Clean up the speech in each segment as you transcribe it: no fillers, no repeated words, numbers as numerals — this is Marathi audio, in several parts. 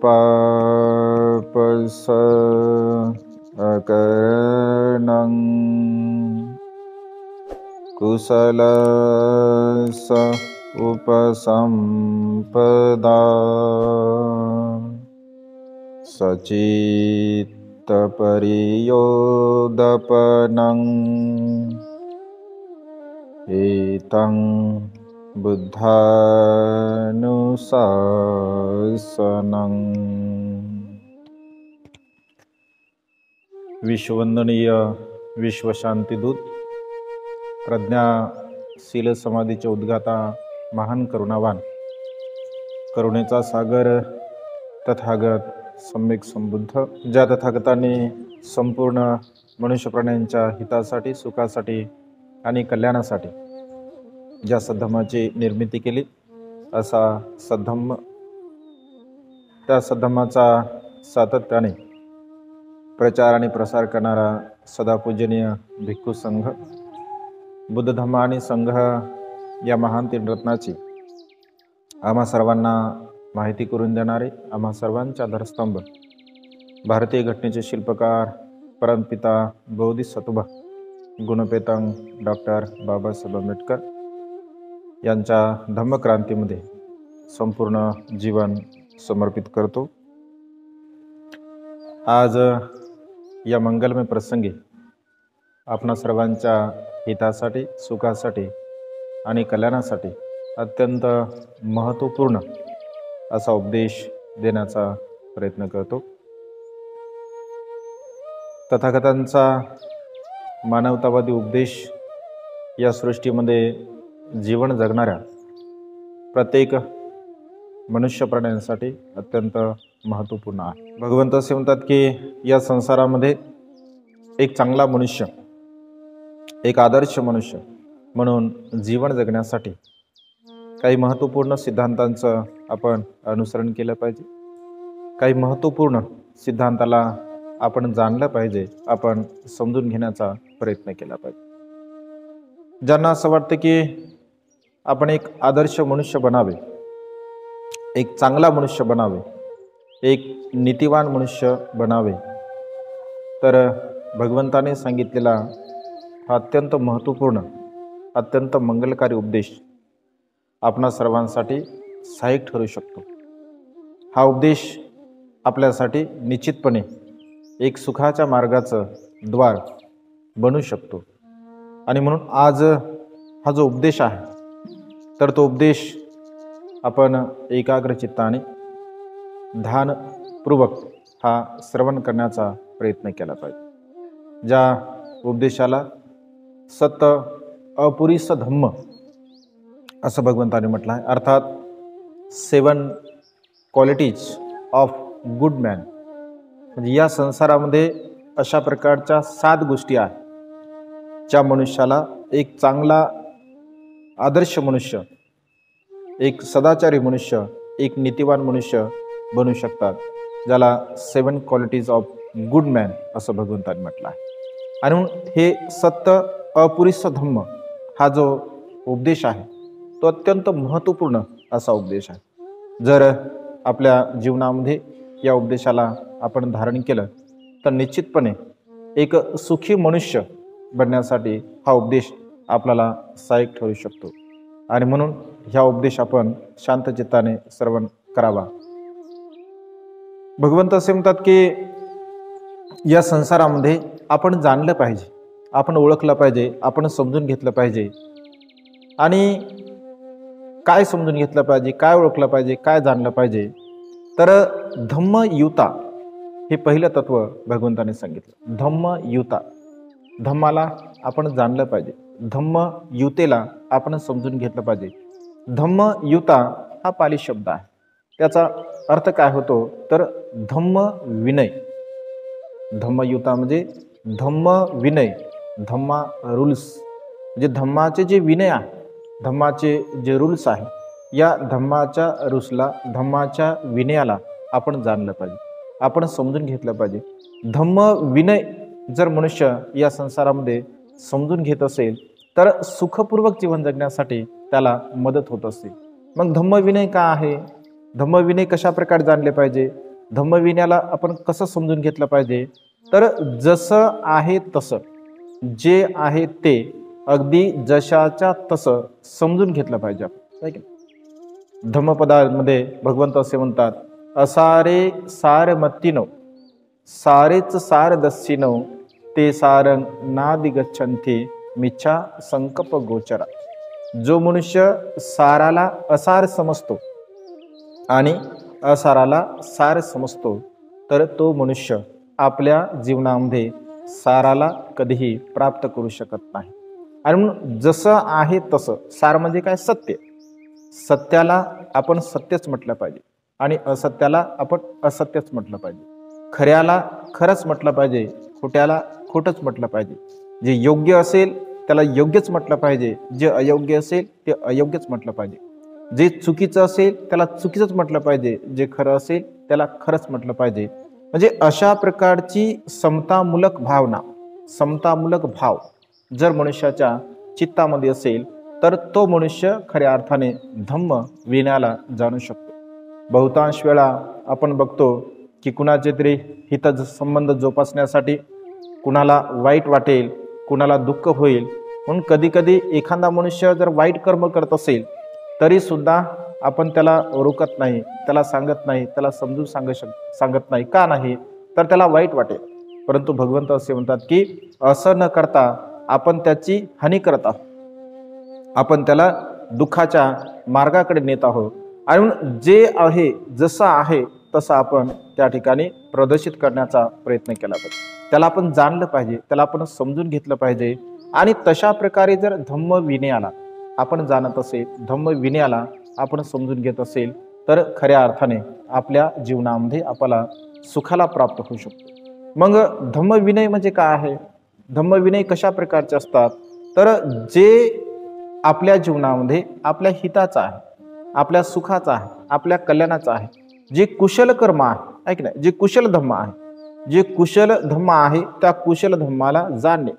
पापस अकरणं कुशलस उपसंपदा सचित्तपरियोदपनं एतं बुद्धानुशासनं। विश्ववंदनीय विश्वशांतीदूत प्रज्ञाशील समाधीचे उद्गाता महान करुणावान करुणेचा सागर तथागत सम्यक संबुद्ध, ज्या तथागताने संपूर्ण मनुष्य प्राण्यांच्या हितासाठी, सुखासाठी आणि कल्याणासाठी ज्या सद्धम्माची निर्मिती केली, असा सद्धम्म, त्या सद्धम्माचा सातत्याने प्रचार आणि प्रसार करणारा सदापूजनीय भिक्खू संघ, बुद्ध धम्म आणि संघ या महान तीन रत्नाची आम्हा सर्वांना माहिती करून देणारे, आम्हा सर्वांचा आधारस्तंभ, भारतीय घटनेचे शिल्पकार परमपिता बोधिसत्व गुणपेतांग डॉक्टर बाबासाहेब आंबेडकर यांच्या धम्मक्रांतीमध्ये संपूर्ण जीवन समर्पित करतो। आज या मंगलमय प्रसंगी आपणा सर्वांच्या हितासाठी, सुखासाठी आणि कल्याणासाठी अत्यंत महत्त्वपूर्ण असा उपदेश देण्याचा प्रयत्न करतो। तथागतांचा मानवतावादी उपदेश या सृष्टीमध्ये जीवन जगणाऱ्या प्रत्येक मनुष्य प्राण्यांसाठी अत्यंत महत्त्वपूर्ण आहे। भगवंत असे म्हणतात की या संसारामध्ये एक चांगला मनुष्य, एक आदर्श मनुष्य म्हणून जीवन जगण्यासाठी काही महत्त्वपूर्ण सिद्धांतांचं आपण अनुसरण केलं पाहिजे, काही महत्त्वपूर्ण सिद्धांताला आपण जाणलं पाहिजे, आपण समजून घेण्याचा प्रयत्न केला पाहिजे। ज्यांना असं वाटतं की आपण एक आदर्श मनुष्य बनावे, एक चांगला मनुष्य बनावे, एक नीतिवान मनुष्य बनावे, तर भगवंताने सांगितलेला हा अत्यंत महत्त्वपूर्ण, अत्यंत मंगलकारी उपदेश आपणा सर्वांसाठी सहाय्यक ठरू शकतो। हा उपदेश आपल्यासाठी निश्चितपणे एक सुखाच्या मार्गाचं द्वार बनू शकतो। आणि म्हणून आज हा जो उपदेश आहे, तर तो उपदेश आपण एकाग्र चित्ताने ध्यानपूर्वक हा श्रवण करण्याचा प्रयत्न केला पाहिजे। ज्या उपदेशाला सत अपुरीस धम्म असं भगवंताने म्हटलं आहे, अर्थात 7 क्वालिटीज ऑफ गुड मॅन। म्हणजे या संसारामध्ये अशा प्रकारच्या 7 गोष्टी आहेत ज्या मनुष्याला एक चांगला आदर्श मनुष्य, एक सदाचारी मनुष्य, एक नीतिवान मनुष्य बनू शकतात, ज्याला 7 क्वालिटीज ऑफ गुड मॅन असं भगवंताने म्हटलं आहे। आणि म्हणून हे सत्य अपुरीस धम्म हा जो उपदेश आहे तो अत्यंत महत्त्वपूर्ण असा उपदेश आहे। जर आपल्या जीवनामध्ये या उपदेशाला आपण धारण केलं तर निश्चितपणे एक सुखी मनुष्य बनण्यासाठी हा उपदेश आपल्याला सहाय्यक ठरू शकतो। आणि म्हणून ह्या उपदेश आपण शांत चित्ताने श्रवण करावा। भगवंत असे म्हणतात की या संसारामध्ये आपण जाणलं पाहिजे, आपण ओळखलं पाहिजे, आपण समजून घेतलं पाहिजे। आणि काय समजून घेतलं पाहिजे, काय ओळखलं पाहिजे, काय जाणलं पाहिजे, तर धम्मयुता हे पहिलं तत्व भगवंताने सांगितलं। धम्मयुता, धम्माला आपण जाणलं पाहिजे, धम्मयुतेला आपण समजून घेतलं पाहिजे। धम्मयुता हा पाली शब्द आहे, त्याचा अर्थ काय होतो तर धम्म विनय। धम्मयुता म्हणजे धम्म विनय, धम्मा रूल्स, म्हणजे धम्माचे जे विनय आहे, धम्माचे जे रूल्स आहे, या धम्माच्या रूल्सला, धम्माच्या विनयाला आपण जाणलं पाहिजे, आपण समजून घेतलं पाहिजे। धम्म विनय जर मनुष्य या संसारामध्ये समजून घेत असेल तर सुखपूर्वक जीवन जगण्यासाठी त्याला मदत होत असते। मग धम्मविनय का आहे, धम्मविनय कशा प्रकारे जाणले पाहिजे, धम्मविनयाला आपण कसं समजून घेतलं पाहिजे, तर जसं आहे तसं, जे आहे ते अगदी जशाच्या तसं समजून घेतलं पाहिजे आपण. धम्मपदामध्ये भगवंत असे म्हणतात, असारे सार मत्तीनो सारेच सार दस्सिनो ते सारंग नादि गच्छन्ति मिच्छा संकल्प गोचरा. जो मनुष्य साराला असार समजतो आणि असाराला सार समजतो, तर तो मनुष्य आपल्या जीवनामध्ये साराला कधीही प्राप्त करू शकत नाही. आणि म्हणून जसं आहे तसं, सार म्हणजे काय, सत्य. सत्याला आपण सत्यच म्हटलं पाहिजे आणि असत्याला आपण असत्यच म्हटलं पाहिजे. खऱ्याला खरंच म्हटलं पाहिजे, खोट्याला खोटंच म्हटलं पाहिजे. जे योग्य असेल त्याला योग्यच म्हटलं पाहिजे, जे अयोग्य असेल ते अयोग्यच म्हटलं पाहिजे. जे चुकीचं असेल त्याला चुकीचंच म्हटलं पाहिजे, जे खरं असेल त्याला खरंच म्हटलं पाहिजे. म्हणजे अशा प्रकारची समतामूलक भावना, समतामूलक भाव जर मनुष्याच्या चित्तामध्ये असेल, तर तो मनुष्य खऱ्या अर्थाने धम्म विनयाला जाणू शकतो. बहुतांश वेळा आपण बघतो की कुणाचे तरी हित संबंध जोपासण्यासाठी कुणाला वाईट वाटेल, कुणाला दुःख होईल म्हणून कधी कधी एखादा मनुष्य जर वाईट कर्म करत असेल तरी सुद्धा आपण त्याला रोकत नाही, त्याला सांगत नाही, त्याला समजून सांगत नाही. का नाही, तर त्याला वाईट वाटेल. परंतु भगवंत असे म्हणतात की असं न करता आपण त्याची हानी करत आहोत, आपण त्याला दुःखाच्या मार्गाकडे नेत आहोत. आणि जे आहे जसं आहे तसं आपण त्या ठिकाणी प्रदर्शित करण्याचा प्रयत्न केला पाहिजे. त्याला आपण जाणलं पाहिजे, त्याला आपण समजून घेतलं पाहिजे. आणि तशा प्रकारे जर धम्म विनयाला आपण जाणत असेल, धम्म विनयाला आपण समजून घेत असेल, तर खऱ्या अर्थाने आपल्या जीवनामध्ये आपल्याला सुखाला प्राप्त होऊ शकतो. मग धम्मविनय म्हणजे काय आहे, धम्मविनय कशा प्रकारचे असतात, तर जे आपल्या जीवनामध्ये आपल्या हिताचा आहे, आपल्या सुखाचा आहे, आपल्या कल्याणाचा आहे, जे कुशल कर्म आहे, ऐक नाही, जे कुशल धम्म आहे, जे कुशल धम्म आहे त्या कुशल धम्माला जाणणे.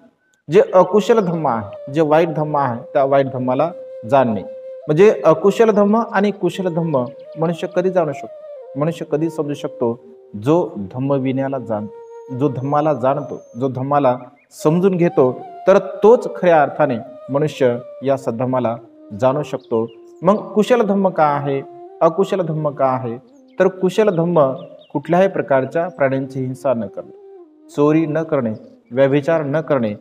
जे अकुशल धम्म आहे, जे वाईट धम्म आहे त्या वाईट धम्माला जाणणे. म्हणजे अकुशल धम्म आणि कुशल धम्म मनुष्य कधी जाणू शकतो, मनुष्य कधी समजू शकतो, जो धम्मविनयाला जाणतो, जो धम्माला जाणतो, जो धम्माला समजून घेतो, तर तोच खऱ्या अर्थाने मनुष्य या सद्धम्माला जाणू शकतो. मग कुशल धम्म का आहे, अकुशल धम्म का आहे, तर कुशल धम्म कुठल्याही प्रकारच्या प्राण्यांची हिंसा न करणे, चोरी न करणे, व्यभिचार न करणे,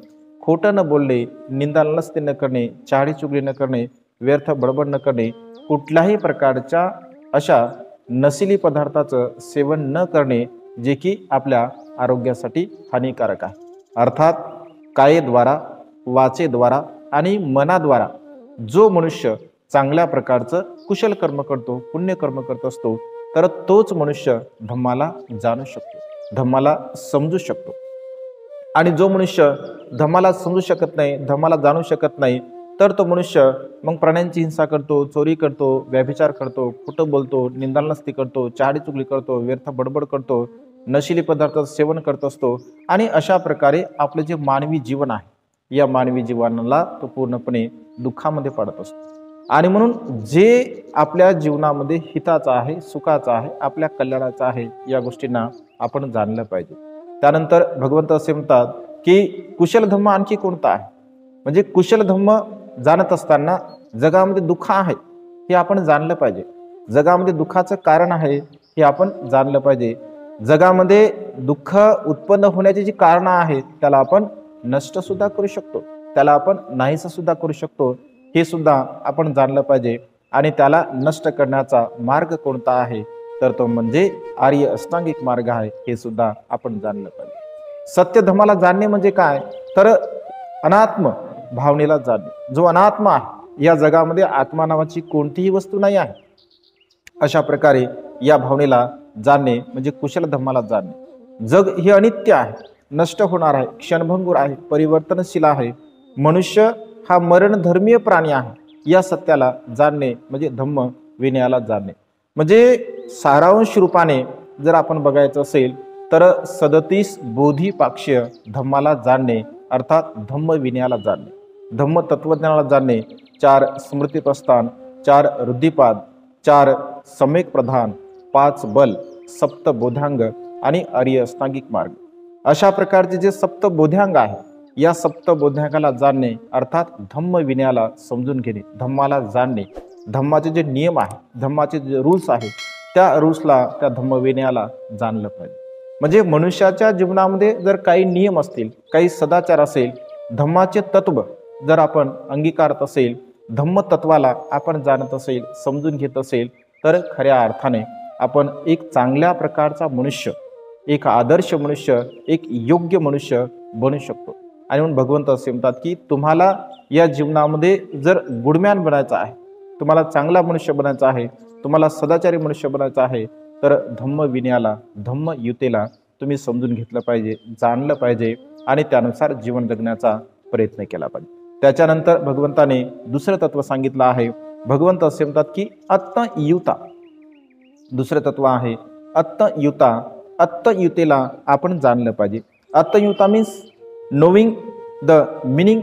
खोटं न बोलणे, निंदालस्ती न करणे, चाडी चुगली न करणे, व्यर्थ बडबड न करणे, कुठल्याही प्रकारच्या अशा नशिली पदार्थाचं सेवन न करणे, जे की आपल्या आरोग्यासाठी हानिकारक आहे. अर्थात कायेद्वारा, वाचेद्वारा आणि मनाद्वारा जो मनुष्य चांगल्या प्रकारचं कुशल कर्म करतो, पुण्यकर्म करत असतो, तर तोच मनुष्य धम्माला जाणू शकतो, धम्माला समजू शकतो. आणि जो मनुष्य धम्माला समजू शकत नाही, धम्माला जाणू शकत नाही, तर तो मनुष्य मग प्राण्यांची हिंसा करतो, चोरी करतो, व्यभिचार करतो, खोटं बोलतो, निंदालस्ती करतो, चहाडी चुगली करतो, व्यर्थ बडबड करतो, नशिली पदार्थाचं सेवन करत असतो. आणि अशा प्रकारे आपलं जे मानवी जीवन आहे, या मानवी जीवनाला तो पूर्णपणे दुःखामध्ये पडत असतो. आणि म्हणून जे आपल्या जीवनामध्ये हिताचा आहे, सुखाचा आहे, आपल्या कल्याणाचा आहे, या गोष्टींना आपण जाणलं पाहिजे. त्यानंतर भगवंत असे म्हणतात की कुशल धम्म आणखी कोणता आहे, म्हणजे कुशल धम्म जाणत असताना जगामध्ये दुःख आहे हे आपण जाणलं पाहिजे, जगामध्ये दुःखाचं कारण आहे हे आपण जाणलं पाहिजे. जगामध्ये दुःख उत्पन्न होण्याची जी कारणं आहेत त्याला आपण नष्ट सुद्धा करू शकतो, त्याला आपण नाहीसं सुद्धा करू शकतो, हे सुद्धा आपण जाणलं पाहिजे. आणि त्याला नष्ट करण्याचा मार्ग कोणता आहे, तर तो म्हणजे आर्य अष्टांगिक मार्ग आहे, हे सुद्धा आपण जाणलं पाहिजे. सत्य धम्माला जाणणे म्हणजे काय, तर अनात्म भावनेला जाणणे. जो अनात्मा आहे, या जगामध्ये आत्मा नावाची कोणतीही वस्तू नाही आहे, अशा प्रकारे या भावनेला जाणणे म्हणजे कुशल धम्माला जाणणे. जग हे अनित्य आहे, नष्ट होणार आहे, क्षणभंगूर आहे, परिवर्तनशील आहे, मनुष्य हा मरणधर्मीय प्राणी आहे, या सत्याला जाणणे म्हणजे धम्म विनयाला जाणणे. म्हणजे सारांश रूपाने जर आपण बघायचं असेल तर 37 बोधिपाक्ष्य धम्माला जाणणे, अर्थात धम्म विनयाला जाणणे, धम्म तत्वज्ञानाला जाणणे. 4 स्मृतिप्रस्थान, 4 रुद्धिपाद, 4 सम्यक प्रधान, 5 बल सप्तबोधांग आणि आर्य अष्टांगिक मार्ग. अशा प्रकारचे जे सप्तबोधांग आहे, या सप्तबोधांगाला जाणणे अर्थात धम्म विनयाला समजून घेणे, धम्माला जाणणे, धम्माचे जे नियम आहे, धम्माचे जे रूल्स आहे, त्या रूल्सला, त्या धम्म विनयाला जाणलं पाहिजे. म्हणजे मनुष्याच्या जीवनामध्ये जर काही नियम असतील, काही सदाचार असेल, धम्माचे तत्व जर आपण अंगीकारत असेल, धम्म तत्वाला आपण जाणत असेल, समजून घेत असेल, तर खऱ्या अर्थाने आपण एक चांगल्या प्रकारचा मनुष्य, एक आदर्श मनुष्य, एक योग्य मनुष्य बनू शकतो. आणि म्हणून भगवंत असे म्हणतात की तुम्हाला या जीवनामध्ये जर गुडमॅन बनायचं आहे, तुम्हाला चांगला मनुष्य बनायचा आहे, तुम्हाला सदाचारी मनुष्य बनायचं आहे, तर धम्म विनयाला, धम्म युतेला तुम्ही समजून घेतलं पाहिजे, जाणलं पाहिजे आणि त्यानुसार जीवन जगण्याचा प्रयत्न केला पाहिजे. त्याच्यानंतर भगवंताने दुसरं तत्व सांगितलं आहे. भगवंत असे म्हणतात की अत्तयुता, दुसरं तत्व आहे अत्तयुता. अत्तयुतेला आपण जाणलं पाहिजे. अत्तयुता means knowing the meaning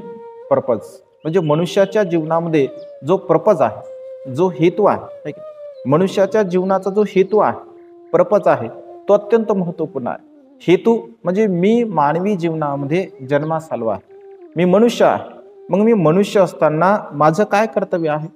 purpose. म्हणजे मनुष्याच्या जीवनामध्ये जो पर्पज आहे, जो हेतू आहे, मनुष्याच्या जीवनाचा जो हेतू आहे, पर्पज आहे, तो अत्यंत महत्त्वपूर्ण आहे. हेतू म्हणजे मी मानवी जीवनामध्ये जन्मास आलो आहे, मी मनुष्य आहे. मग मी मनुष्य असताना माझं काय कर्तव्य आहे,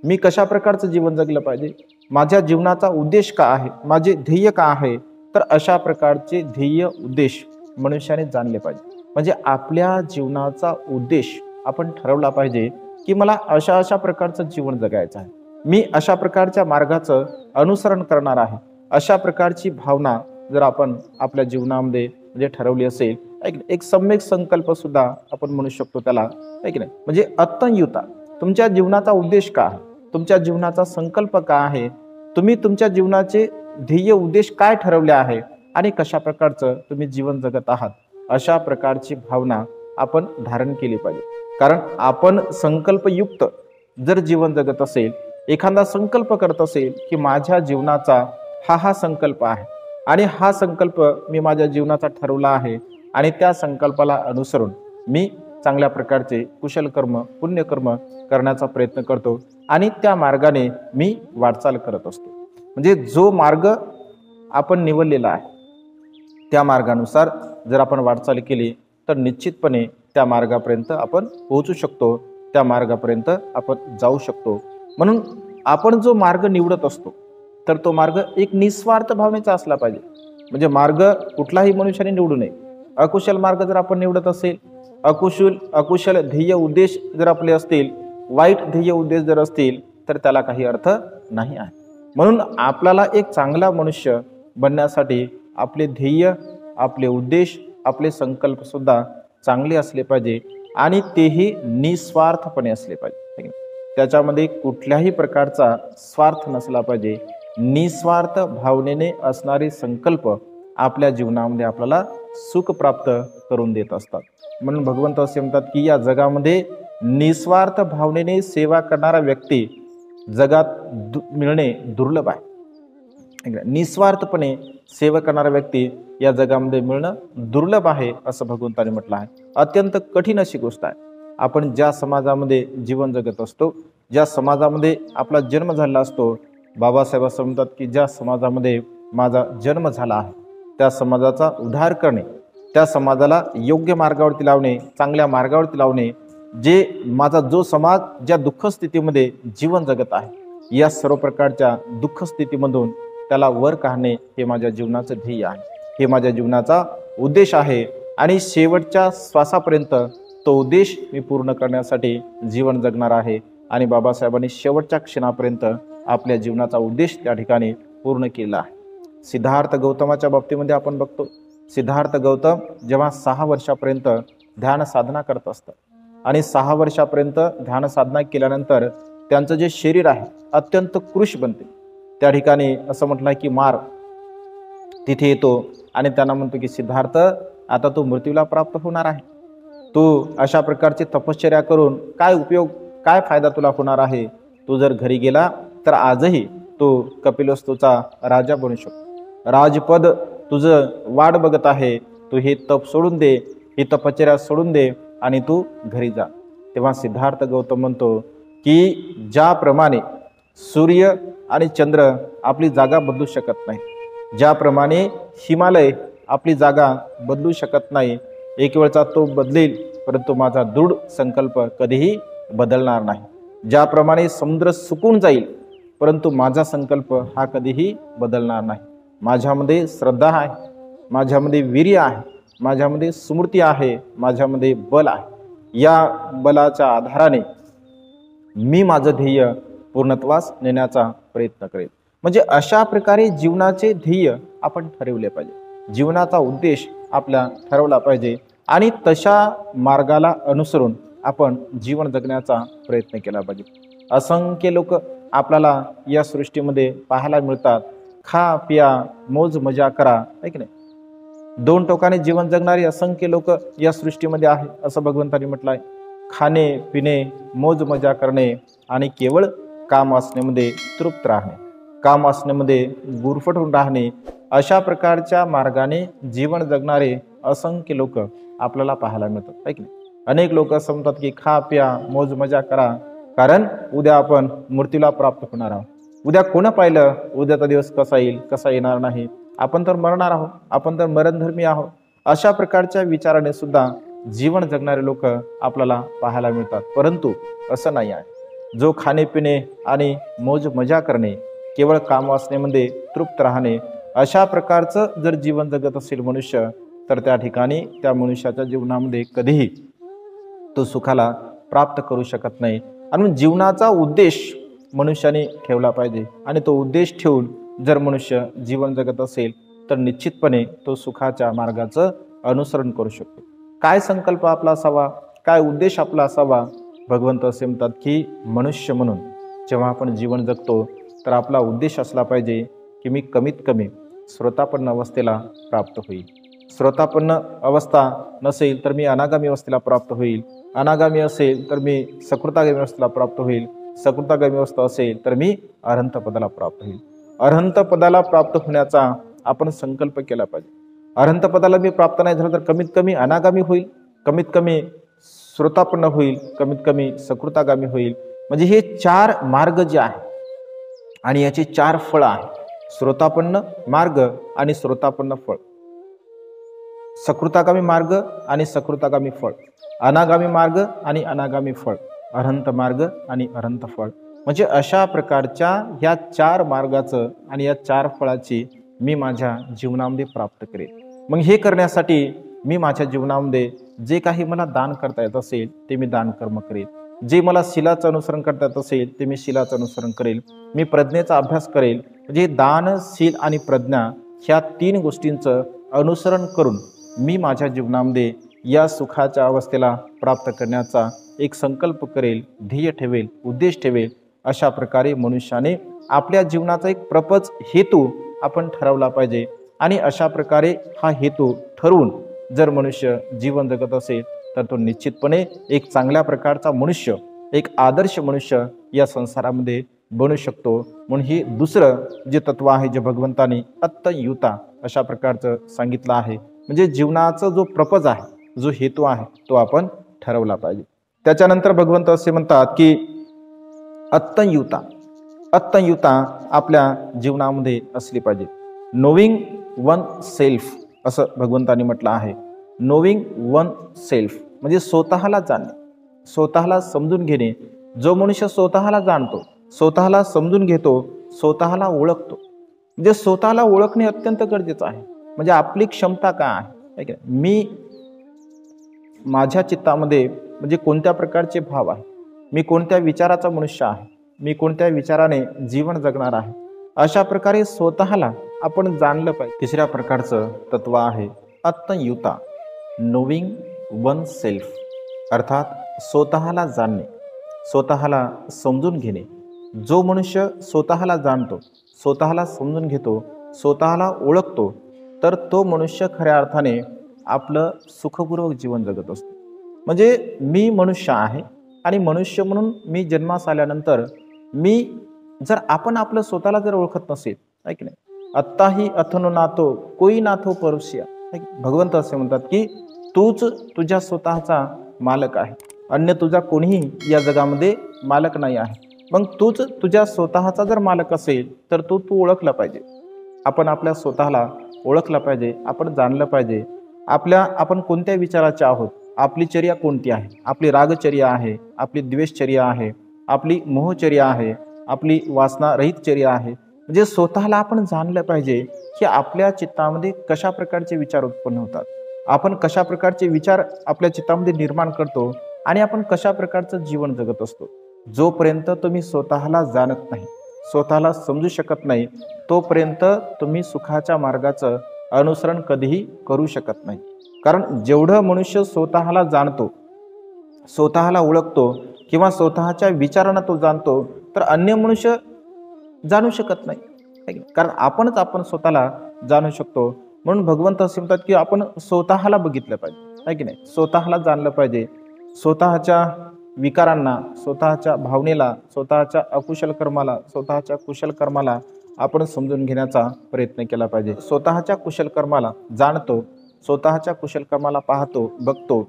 मी कशा प्रकारचं जीवन जगलं पाहिजे, माझ्या जीवनाचा उद्देश का आहे, माझे ध्येय का आहे, तर अशा प्रकारचे ध्येय उद्देश मनुष्याने जाणले पाहिजे. म्हणजे आपल्या जीवनाचा उद्देश आपण ठरवला पाहिजे की मला अशा अशा प्रकारचं जीवन जगायचं आहे, मी अशा प्रकारच्या मार्गाचं अनुसरण करणार आहे. अशा प्रकारची भावना जर आपण आपल्या जीवनामध्ये म्हणजे ठरवली असेल, एक सम्यक संकल्प सुद्धा आपण म्हणू शकतो त्याला, आहे की नाही. म्हणजे अत्तयुता, तुमच्या जीवनाचा उद्देश का आहे, तुमच्या जीवनाचा संकल्प का आहे, तुम्ही तुमच्या जीवनाचे ध्येय उद्देश काय ठरवले आहे आणि कशा प्रकारचं तुम्ही जीवन जगत आहात, अशा प्रकारची भावना आपण धारण केली पाहिजे. कारण आपण संकल्पयुक्त जर जीवन जगत असेल, एखादा संकल्प करत असेल की माझ्या जीवनाचा हा संकल्प आहे आणि हा संकल्प मी माझ्या जीवनाचा ठरवला आहे आणि त्या संकल्पाला अनुसरून मी चांगल्या प्रकारचे कुशल कर्म, पुण्यकर्म करण्याचा प्रयत्न करतो आणि त्या मार्गाने मी वाटचाल करत असतो. म्हणजे जो मार्ग आपण निवडलेला आहे त्या मार्गानुसार जर आपण वाटचाल केली तर निश्चितपणे त्या मार्गापर्यंत आपण पोहोचू शकतो, त्या मार्गापर्यंत आपण जाऊ शकतो. म्हणून आपण जो मार्ग निवडत असतो तर तो मार्ग एक निस्वार्थ भावनेचा असला पाहिजे. म्हणजे मार्ग कुठलाही मनुष्याने निवडू नये. अकुशल मार्ग जर आपण निवडत असेल, अकुशल ध्येय उद्देश जर आपले असतील, वाईट ध्येय उद्देश जर असतील, तर त्याला काही अर्थ नाही आहे. म्हणून आपल्याला एक चांगला मनुष्य बनण्यासाठी आपले ध्येय, आपले उद्देश, आपले संकल्प सुद्धा चांगले असले पाहिजे आणि तेही निस्वार्थपणे असले पाहिजे. त्याच्यामध्ये कुठल्याही प्रकारचा स्वार्थ नसला पाहिजे. निस्वार्थ भावनेने असणारे संकल्प आपल्या जीवनामध्ये आपल्याला सुख प्राप्त करून देत असतात. म्हणून भगवंत असे म्हणतात की या जगामध्ये निस्वार्थ भावनेने सेवा करणारा व्यक्ती जगात मिळणे दुर्लभ आहे. निस्वार्थपणे सेवा करणारा व्यक्ती या जगामध्ये मिळणं दुर्लभ आहे असं भगवंताने म्हटलं आहे. अत्यंत कठीण अशी गोष्ट आहे. आपण ज्या समाजामध्ये जीवन जगत असतो, ज्या समाजामध्ये आपला जन्म झाला असतो, बाबासाहेब असं म्हणतात की ज्या समाजामध्ये माझा जन्म झाला आहे त्या समाजाचा उद्धार करणे, त्या समाजाला योग्य मार्गावरती लावणे, चांगल्या मार्गावरती लावणे, जे माझा जो समाज ज्या दुःख स्थितीमध्ये जीवन जगत आहे, या सर्व प्रकारच्या दुःख स्थितीमधून त्याला वर काढणे हे माझ्या जीवनाचं ध्येय आहे, हे माझ्या जीवनाचा उद्देश आहे. आणि शेवटच्या श्वासापर्यंत तो उद्देश मी पूर्ण करण्यासाठी जीवन जगणार आहे. आणि बाबासाहेबांनी शेवटच्या क्षणापर्यंत आपल्या जीवनाचा उद्देश त्या ठिकाणी पूर्ण केला आहे. सिद्धार्थ गौतमाच्या बाबतीमध्ये आपण बघतो, सिद्धार्थ गौतम जेव्हा 6 वर्षापर्यंत ध्यान साधना करत असतात आणि 6 वर्षापर्यंत ध्यान साधना केल्यानंतर त्यांचं जे शरीर आहे अत्यंत कृश बनते. त्या ठिकाणी असं म्हटलं की मार तिथे येतो आणि त्यांना म्हणतो की सिद्धार्थ, आता तू मृत्यूला प्राप्त होणार आहे, तू अशा प्रकारची तपश्चर्या करून काय उपयोग, काय फायदा तुला होणार आहे. तू जर घरी गेला तर आजही तू कपिलवस्तूचा राजा बनू शकतो, राजपद तुझं वाट बघत आहे. तू हे तप सोडून दे, ही तपश्चर्या सोडून दे आणि तू घरी जा. तेव्हा सिद्धार्थ गौतम म्हणतो की ज्याप्रमाणे सूर्य आणि चंद्र आपली जागा बदलू शकत नाही, ज्याप्रमाणे हिमालय आपली जागा बदलू शकत नाही, एक वेळचा तो बदलेल, परंतु माझा दृढ संकल्प कधीही बदलणार नाही. ज्याप्रमाणे समुद्र सुकून जाईल, परंतु माझा संकल्प हा कधीही बदलणार नाही. माझ्यामध्ये श्रद्धा आहे, माझ्यामध्ये वीर्य आहे, माझ्यामध्ये स्मृती आहे, माझ्यामध्ये बल आहे. या बलाच्या आधाराने मी माझं ध्येय पूर्णत्वास नेण्याचा प्रयत्न करेल. म्हणजे अशा प्रकारे जीवनाचे ध्येय आपण ठरवले पाहिजे, जीवनाचा उद्देश आपला ठरवला पाहिजे आणि तशा मार्गाला अनुसरून आपण जीवन जगण्याचा प्रयत्न केला पाहिजे. असंख्य लोक आपल्याला या सृष्टीमध्ये पाहायला मिळतात. खा प्या मोज मजा करा, आहे की नाही. दोन टोकाने जीवन जगणारी असंख्य लोक या सृष्टीमध्ये आहे असं भगवंतांनी म्हटलं आहे. खाणे पिणे मोज मजा करणे आणि केवळ काम वासनेमध्ये तृप्त राहणे, काम वासनेमध्ये गुरफटून राहणे, अशा प्रकारच्या मार्गाने जीवन जगणारे असंख्य लोक आपल्याला पाहायला मिळतात, आहे की नाही. अनेक लोक असं म्हणतात की खा प्या मोज मजा करा, कारण उद्या आपण मृत्यूला प्राप्त होणार आहोत. उद्या कोण पाहिलं उद्याचा दिवस कसा येईल कसा येणार नाही, आपण तर मरणार आहोत, आपण तर मरणधर्मी आहोत. अशा प्रकारच्या विचाराने सुद्धा जीवन जगणारे लोक आपल्याला पाहायला मिळतात. परंतु असं नाही आहे. जो खाणे पिणे आणि मोज मजा करणे, केवळ कामवासनेमध्ये तृप्त राहणे, अशा प्रकारचं जर जीवन जगत असेल मनुष्य, तर त्या ठिकाणी त्या मनुष्याच्या जीवनामध्ये कधीही तो सुखाला प्राप्त करू शकत नाही. आणि जीवनाचा उद्देश मनुष्याने ठेवला पाहिजे आणि तो उद्देश ठेवून जर मनुष्य जीवन जगत असेल तर निश्चितपणे तो सुखाच्या मार्गाचं अनुसरण करू शकतो. काय संकल्प आपला असावा, काय उद्देश आपला असावा? भगवंत असे म्हणतात की मनुष्य म्हणून जेव्हा आपण जीवन जगतो तर आपला उद्देश असला पाहिजे की मी कमीत कमी श्रोतापन्न अवस्थेला प्राप्त होईल. श्रोतापन्न अवस्था नसेल तर मी अनागामी अवस्थेला प्राप्त होईल, अनागामी असेल तर मी सकृतागामी अवस्थेला प्राप्त होईल, सकृतागामी अवस्था असेल तर मी अरहंत पदाला प्राप्त होईल. अरहंत पदाला प्राप्त होण्याचा आपण संकल्प केला पाहिजे. अरहंत पदाला मी प्राप्त नाही झालं तर कमीत कमी अनागामी होईल, कमीत कमी श्रोतापन्न होईल, कमीत कमी सकृतागामी होईल. म्हणजे हे चार मार्ग जे आहे आणि याचे चार फळ आहे, श्रोतापन्न मार्ग आणि श्रोतापन्न फळ, सकृतागामी मार्ग आणि सकृतागामी फळ, अनागामी मार्ग आणि अनागामी फळ, अरहंत मार्ग आणि अरहंत फळ. म्हणजे अशा प्रकारच्या ह्या चार मार्गाचं आणि या चार फळाची मी माझ्या जीवनामध्ये प्राप्त करेन. मग हे करण्यासाठी मी माझ्या जीवनामध्ये जे काही मला दान करता येत असेल ते मी दान कर्म करेल, जे मला शिलाचं अनुसरण करता येत असेल ते मी शिलाचं अनुसरण करेल, मी प्रज्ञेचा अभ्यास करेल. म्हणजे दान शील आणि प्रज्ञा ह्या तीन गोष्टींचं अनुसरण करून मी माझ्या जीवनामध्ये या सुखाच्या अवस्थेला प्राप्त करण्याचा एक संकल्प करेल, ध्येय ठेवेल, उद्देश ठेवेल. अशा प्रकारे मनुष्याने आपल्या जीवनाचा एक प्रपंच हेतू आपण ठरवला पाहिजे आणि अशा प्रकारे हा हेतू ठरवून जर मनुष्य जीवन जगत असेल तर तो निश्चितपणे एक चांगल्या प्रकारचा मनुष्य, एक आदर्श मनुष्य या संसारामध्ये बनू शकतो. म्हणून हे दुसरं जे तत्व आहे जे भगवंतांनी अत्तयुता अशा प्रकारचं सांगितलं आहे. म्हणजे जीवनाचा जो प्रपंच आहे, जो हेतू आहे तो आपण ठरवला पाहिजे. त्याच्यानंतर भगवंत असे म्हणतात की अत्तयुता, अत्तयुता आपल्या जीवनामध्ये असली पाहिजे. नोविंग वन सेल्फ असं भगवंतांनी म्हटलं आहे. नोविंग वन सेल्फ म्हणजे स्वतःला जाणणे, स्वतःला समजून घेणे. जो मनुष्य स्वतःला जाणतो, स्वतःला समजून घेतो, स्वतःला ओळखतो, म्हणजे स्वतःला ओळखणे अत्यंत गरजेचं आहे. म्हणजे आपली क्षमता काय आहे, मी माझ्या चित्तामध्ये म्हणजे कोणत्या प्रकारचे भाव आहे, मी कोणत्या विचाराचा मनुष्य आहे, मी कोणत्या विचाराने जीवन जगणार आहे, अशा प्रकारे स्वतःला आपण जाणलं पाहिजे. तिसऱ्या प्रकारचं तत्व आहे अत्तयुता, नोविंग वन सेल्फ, अर्थात स्वतःला जाणणे, स्वतःला समजून घेणे. जो मनुष्य स्वतःला जाणतो, स्वतःला समजून घेतो, स्वतःला ओळखतो, तर तो मनुष्य खऱ्या अर्थाने आपलं सुखपूर्वक जीवन जगत असतो. म्हणजे मी मनुष्य आहे आणि मनुष्य म्हणून मी जन्मास आल्यानंतर मी जर आपण आपलं स्वतःला जर ओळखत नसेल, आहे की नाही, आत्ताही अथनो नातो कोई नाथो परुष्या. भगवंत असे म्हणतात की तूच तुझ्या स्वतःचा मालक आहे, अन्य तुझा कोणीही या जगामध्ये मालक नाही आहे. मग तूच तुझ्या स्वतःचा जर मालक असेल तर तू ओळखला पाहिजे. आपण आपल्या स्वतःला ओळखलं पाहिजे, आपण जाणलं पाहिजे. आपण कोणत्या विचाराचे आहोत, आपली चर्या कोणती आहे, आपली रागचर्या आहे, आपली द्वेषचर्या आहे, आपली मोहचर्या आहे, आपली वासनारहित चर्या आहे. म्हणजे स्वतःला आपण जाणलं पाहिजे की आपल्या चित्तामध्ये कशा प्रकारचे विचार उत्पन्न होतात, आपण कशा प्रकारचे विचार आपल्या चित्तामध्ये निर्माण करतो आणि आपण कशा प्रकारचं जीवन जगत असतो. जोपर्यंत तुम्ही स्वतःला जाणत नाही, स्वतःला समजू शकत नाही, तोपर्यंत तुम्ही सुखाच्या मार्गाचं अनुसरण कधीही करू शकत नाही. कारण जेवढं मनुष्य स्वतःला जाणतो, स्वतःला ओळखतो किंवा स्वतःच्या विचारांना तो जाणतो, तर अन्य मनुष्य जाणू शकत नाही. कारण आपण स्वतःला जाणू शकतो. म्हणून भगवंत असे म्हणतात की आपण स्वतःला बघितलं पाहिजे, आहे की नाही, स्वतःला जाणलं पाहिजे. स्वतःच्या विकारांना, स्वतःच्या भावनेला, स्वतःच्या अकुशल कर्माला, स्वतःच्या कुशल कर्माला आपण समजून घेण्याचा प्रयत्न केला पाहिजे. स्वतःच्या कुशल कर्माला जाणतो, स्वतःच्या कुशल कर्माला पाहतो, बघतो,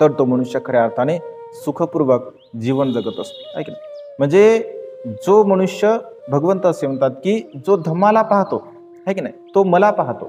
तर तो मनुष्य खऱ्या अर्थाने सुखपूर्वक जीवन जगत असतो, आहे की नाही. म्हणजे जो मनुष्य, भगवंत असे म्हणतात की जो धम्माला पाहतो, आहे की नाही, तो मला पाहतो.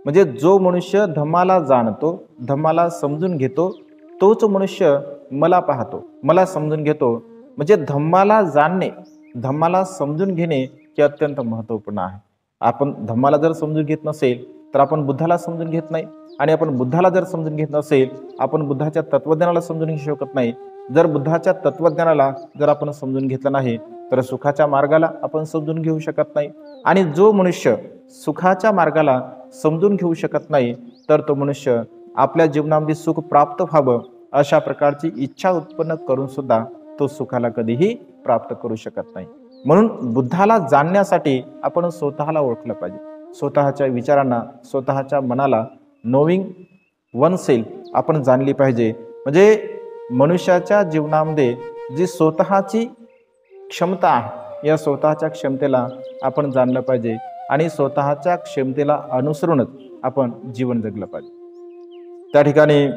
म्हणजे जो मनुष्य धम्माला जाणतो, धम्माला समजून घेतो, तोच मनुष्य मला पाहतो, मला समजून घेतो. म्हणजे धम्माला जाणणे, धम्माला समजून घेणे हे अत्यंत महत्त्वपूर्ण आहे. आपण धम्माला जर समजून घेत नसेल तर आपण बुद्धाला समजून घेत नाही, आणि आपण बुद्धाला जर समजून घेत नसेल आपण बुद्धाच्या तत्वज्ञानाला समजून घेऊ शकत नाही. जर बुद्धाच्या तत्वज्ञानाला जर आपण समजून घेतलं नाही तर सुखाच्या मार्गाला आपण समजून घेऊ शकत नाही. आणि जो मनुष्य सुखाच्या मार्गाला समजून घेऊ शकत नाही तर तो मनुष्य आपल्या जीवनामध्ये सुख प्राप्त व्हावं अशा प्रकारची इच्छा उत्पन्न करून सुद्धा तो सुखाला कधीही प्राप्त करू शकत नाही. म्हणून बुद्धाला जाणण्यासाठी आपण स्वतःला ओळखलं पाहिजे, स्वतःच्या विचारांना, स्वतःच्या मनाला, नोविंग वन सेल्फ आपण जाणली पाहिजे. म्हणजे मनुष्याच्या जीवनामध्ये जी स्वतःची क्षमता आहे, या स्वतःच्या क्षमतेला आपण जाणलं पाहिजे आणि स्वतःच्या क्षमतेला अनुसरूनच आपण जीवन जगलं पाहिजे. त्या ठिकाणी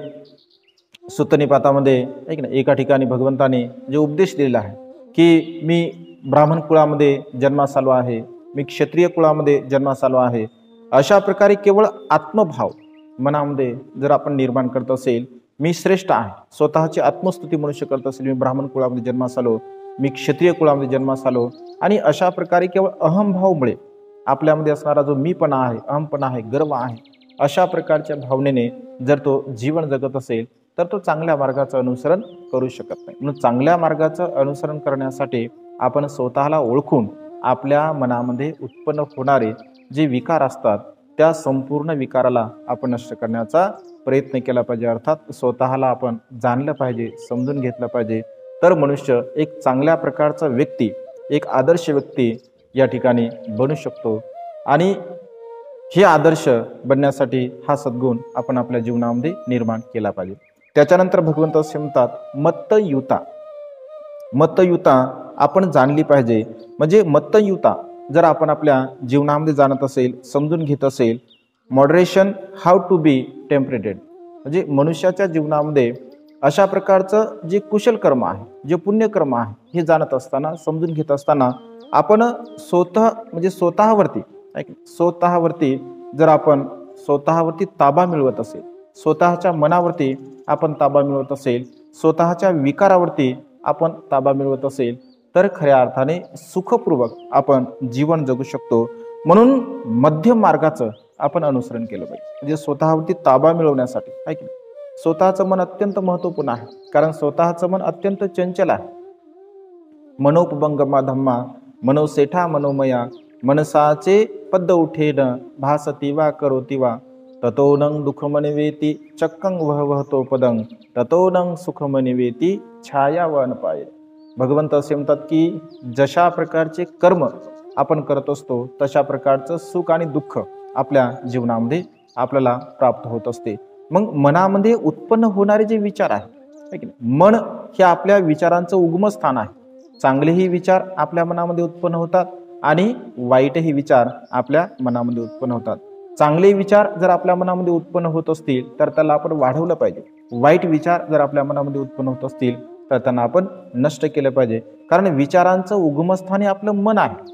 सुत्तनिपातामध्ये एका ठिकाणी भगवंताने जे उपदेश दिलेला आहे की मी ब्राह्मण कुळामध्ये जन्मास आलो आहे, मी क्षत्रिय कुळामध्ये जन्मास आलो आहे, अशा प्रकारे केवळ आत्मभाव मनामध्ये जर आपण निर्माण करत असेल, मी श्रेष्ठ आहे, स्वतःची आत्मस्तुती मनुष्य करत असेल, मी ब्राह्मण कुळामध्ये जन्मास आलो, मी क्षत्रिय कुळामध्ये जन्मास आलो, आणि अशा प्रकारे केवळ अहमभावमुळे आपल्यामध्ये असणारा जो मीपणा आहे, अहमपणा आहे, गर्व आहे, अशा प्रकारच्या भावनेने जर तो जीवन जगत असेल तर तो चांगल्या मार्गाचं अनुसरण करू शकत नाही. म्हणून चांगल्या मार्गाचं अनुसरण करण्यासाठी आपण स्वतःला ओळखून आपल्या मनामध्ये उत्पन्न होणारे जे विकार असतात त्या संपूर्ण विकाराला आपण नष्ट करण्याचा प्रयत्न केला पाहिजे. अर्थात स्वतःला आपण जाणलं पाहिजे, समजून घेतलं पाहिजे, तर मनुष्य एक चांगल्या प्रकारचा व्यक्ती, एक आदर्श व्यक्ती या ठिकाणी बनू शकतो. आणि हे आदर्श बनण्यासाठी हा सद्गुण आपण आपल्या जीवनामध्ये निर्माण केला पाहिजे. त्याच्यानंतर भगवंत असे म्हणतात मत्तयुता. मत्तयुता आपण जाणली पाहिजे. म्हणजे मत्तयुता जर आपण आपल्या जीवनामध्ये जाणत असेल, समजून घेत असेल, मॉडरेशन हाऊ टू बी टेम्परेटेड, म्हणजे मनुष्याच्या जीवनामध्ये अशा प्रकारचं जे कुशल कर्म आहे, जे पुण्यकर्म आहे, हे जाणत असताना, समजून घेत असताना आपण स्वतःवरती जर आपण स्वतःवरती ताबा मिळवत असेल, स्वतःच्या मनावरती आपण ताबा मिळवत असेल, स्वतःच्या विकारावरती आपण ताबा मिळवत असेल, तर खऱ्या अर्थाने सुखपूर्वक आपण जीवन जगू शकतो. म्हणून मध्यम मार्गाचं आपण अनुसरण केलं पाहिजे. म्हणजे स्वतःवरती ताबा मिळवण्यासाठी आहे की स्वतःचं मन अत्यंत महत्त्वपूर्ण आहे. कारण स्वतःचं मन अत्यंत चंचल आहे. मनोपभंगमा धम्मा मनोसेठा मनोमया मनसाचे पद उठेन भासती वा करोती वा ततो नंग दुःखमनिवेती चक्कं वहवहतो पदं ततो नंग सुखमनिवेती छाया व अनपाय. भगवंत असे म्हणतात की जशा प्रकारचे कर्म आपण करत असतो तशा प्रकारचं सुख आणि दुःख आपल्या जीवनामध्ये आपल्याला प्राप्त होत असते. मग मनामध्ये उत्पन्न होणारे जे विचार आहे, मन हे आपल्या विचारांचं उगमस्थान आहे. चांगलेही विचार आपल्या मनामध्ये उत्पन्न होतात आणि वाईटही विचार आपल्या मनामध्ये उत्पन्न होतात. चांगले विचार जर आपल्या मनामध्ये उत्पन्न होत असतील तर त्याला आपण वाढवलं पाहिजे. वाईट विचार जर आपल्या मनामध्ये उत्पन्न होत असतील तर त्यांना आपण नष्ट केलं पाहिजे. कारण विचारांचं उगमस्थान हे आपलं मन आहे.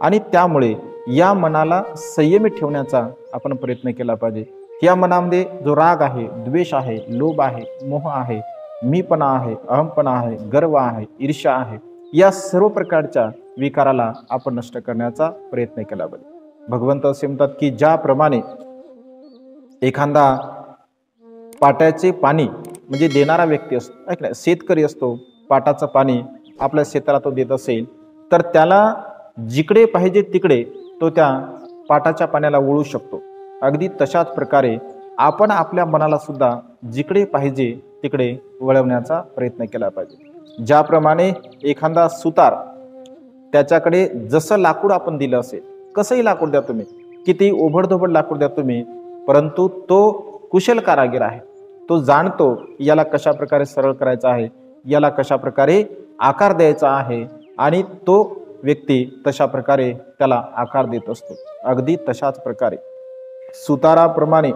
आणि त्यामुळे या मनाला संयमित ठेवण्याचा आपण प्रयत्न केला पाहिजे. या मनामध्ये जो राग आहे, द्वेष आहे, लोभ आहे, मोह आहे, मीपणा आहे, अहमपणा आहे, गर्व आहे, ईर्ष्या आहे, या सर्व प्रकारच्या विकाराला आपण नष्ट करण्याचा प्रयत्न केला पाहिजे. भगवंत असे म्हणतात की ज्याप्रमाणे एखादा पाटाचे पाणी म्हणजे देणारा व्यक्ती असतो, ऐक ना, शेतकरी असतो, पाटाचं पाणी आपल्या शेताला तो देत असेल तर त्याला जिकडे पाहिजे तिकडे तो त्या पाटाच्या पाण्याला वळू शकतो. अगदी तशाच प्रकारे आपण आपल्या मनाला सुद्धा जिकडे पाहिजे तिकडे वळवण्याचा प्रयत्न केला पाहिजे. ज्याप्रमाणे एखादा सुतार त्याच्याकडे जसं लाकूड आपण दिलं असेल, कसंही लाकूड द्या तुम्ही, किती ओबडधोबड लाकूड द्या तुम्ही, परंतु तो कुशल कारागीर आहे. तो जाणतो याला कशा प्रकारे सरळ करायचा आहे, याला कशा प्रकारे आकार द्यायचा आहे, आणि तो व्यक्ती तशा प्रकारे त्याला आकार देत असतो. अगदी तशाच प्रकारे सुताराप्रमाणे